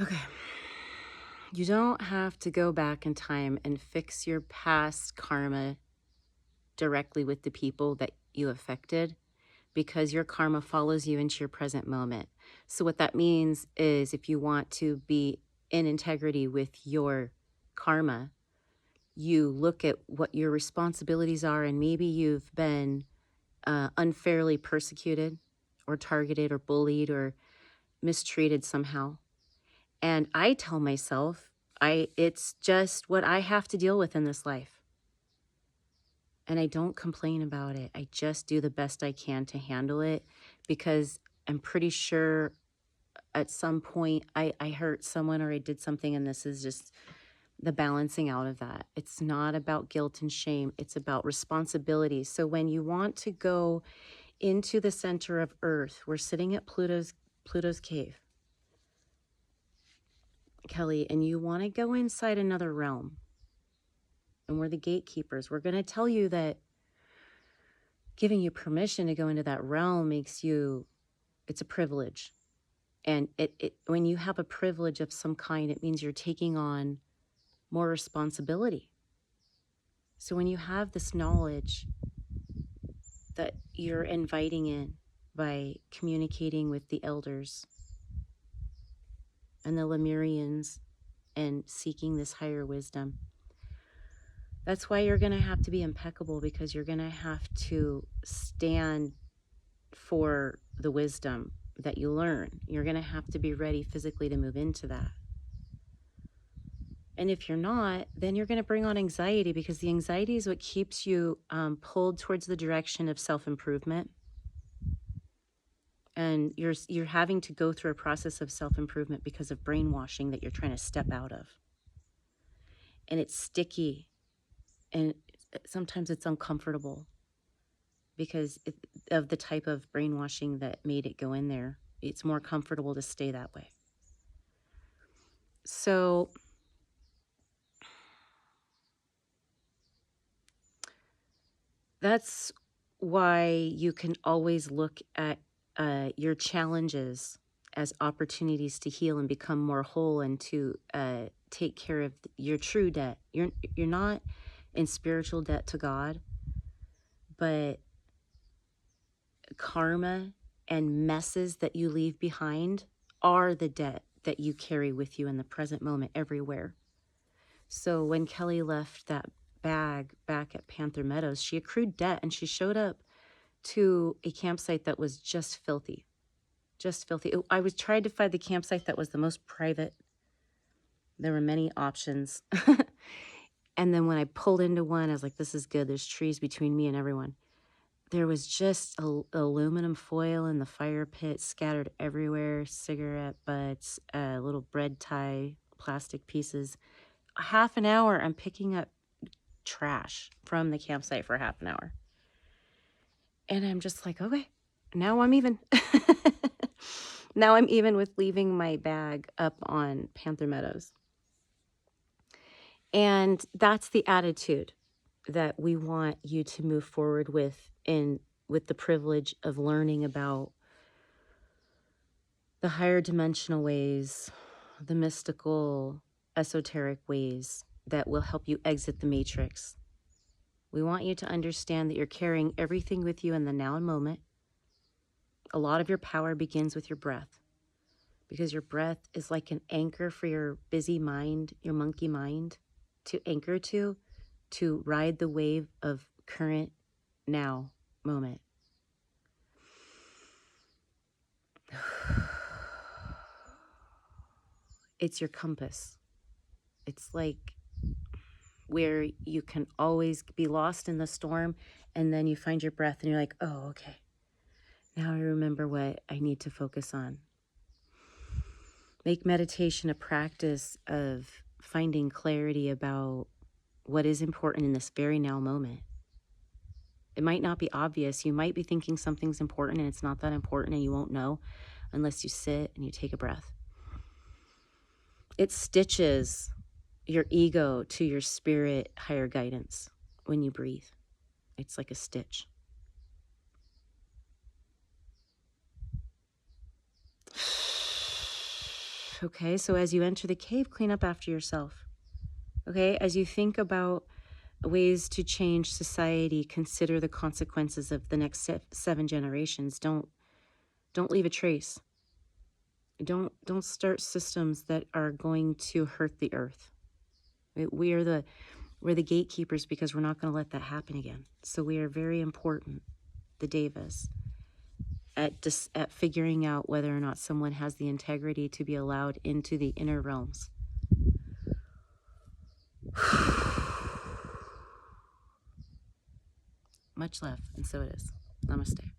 Okay. You don't have to go back in time and fix your past karma directly with the people that you affected, because your karma follows you into your present moment. So what that means is if you want to be in integrity with your karma, you look at what your responsibilities are, and maybe you've been unfairly persecuted or targeted or bullied or mistreated somehow. And I tell myself, it's just what I have to deal with in this life. And I don't complain about it. I just do the best I can to handle it, because I'm pretty sure at some point I hurt someone or I did something, and this is just the balancing out of that. It's not about guilt and shame. It's about responsibility. So when you want to go into the center of Earth, we're sitting at Pluto's cave, Kelly, and you want to go inside another realm. And we're the gatekeepers. We're going to tell you that giving you permission to go into that realm makes you, it's a privilege. And when you have a privilege of some kind, it means you're taking on more responsibility. So when you have this knowledge that you're inviting in by communicating with the elders and the Lemurians and seeking this higher wisdom, that's why you're going to have to be impeccable, because you're going to have to stand for the wisdom that you learn. You're going to have to be ready physically to move into that. And if you're not, then you're going to bring on anxiety, because the anxiety is what keeps you pulled towards the direction of self-improvement. And you're having to go through a process of self-improvement because of brainwashing that you're trying to step out of. And it's sticky, and sometimes it's uncomfortable because of the type of brainwashing that made it go in there. It's more comfortable to stay that way. So that's why you can always look at your challenges as opportunities to heal and become more whole, and to take care of your true debt. You're not in spiritual debt to God, but karma and messes that you leave behind are the debt that you carry with you in the present moment everywhere. So when Kelly left that bag back at Panther Meadows, she accrued debt, and she showed up to a campsite that was just filthy. Just filthy. I was trying to find the campsite that was the most private. There were many options. And then when I pulled into one, I was like, this is good. There's trees between me and everyone. There was just aluminum foil in the fire pit scattered everywhere, cigarette butts, little bread tie, plastic pieces. Half an hour, I'm picking up trash from the campsite for half an hour. And I'm just like, okay, now I'm even. Now I'm even with leaving my bag up on Panther Meadows. And that's the attitude that we want you to move forward with, with the privilege of learning about the higher dimensional ways, the mystical, esoteric ways that will help you exit the matrix. We want you to understand that you're carrying everything with you in the now and moment. A lot of your power begins with your breath, because your breath is like an anchor for your busy mind, your monkey mind, to anchor to ride the wave of current now moment. It's your compass. It's like where you can always be lost in the storm, and then you find your breath and you're like, oh, okay. Now I remember what I need to focus on. Make meditation a practice of finding clarity about what is important in this very now moment. It might not be obvious. You might be thinking something's important and it's not that important, and you won't know unless you sit and you take a breath. It stitches your ego to your spirit higher guidance when you breathe. It's like a stitch. Okay, so as you enter the cave, clean up after yourself. Okay, as you think about ways to change society, consider the consequences of the next 7 generations. Don't leave a trace. Don't start systems that are going to hurt the earth. We're the gatekeepers because we're not going to let that happen again. So we are very important, the Devas, at figuring out whether or not someone has the integrity to be allowed into the inner realms. Much love, and so it is. Namaste.